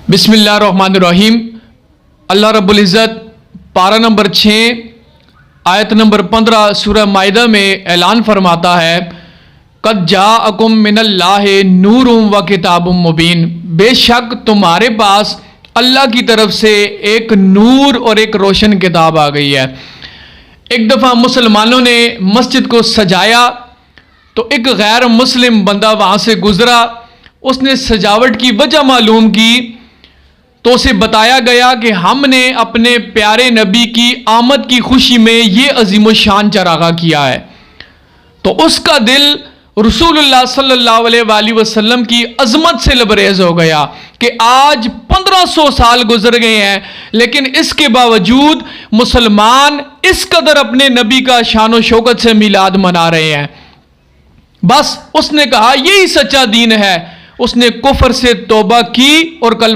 बिस्मिल्लाहिर्रहमानिर्रहीम। अल्लाह रब्बुल इज़्ज़त पारा नंबर 6 आयत नंबर 15 सूरह माइदा में ऐलान फरमाता है, कद जाअकुम मिनल्लाहि नूरुम व किताबुम मुबीन। बेशक तुम्हारे पास अल्लाह की तरफ से एक नूर और एक रोशन किताब आ गई है। एक दफ़ा मुसलमानों ने मस्जिद को सजाया तो एक गैर मुस्लिम बंदा वहाँ से गुजरा। उसने सजावट की वजह मालूम की तो उसे बताया गया कि हमने अपने प्यारे नबी की आमद की खुशी में ये अजीम शान चरागा किया है। तो उसका दिल रसूलुल्लाह सल्लल्लाहु अलैहि वसल्लम की अजमत से लबरेज हो गया कि आज 1500 साल गुजर गए हैं, लेकिन इसके बावजूद मुसलमान इस कदर अपने नबी का शान व शौकत से मिलाद मना रहे हैं। बस उसने कहा यही सच्चा दीन है। उसने कुफर से तौबा की और कल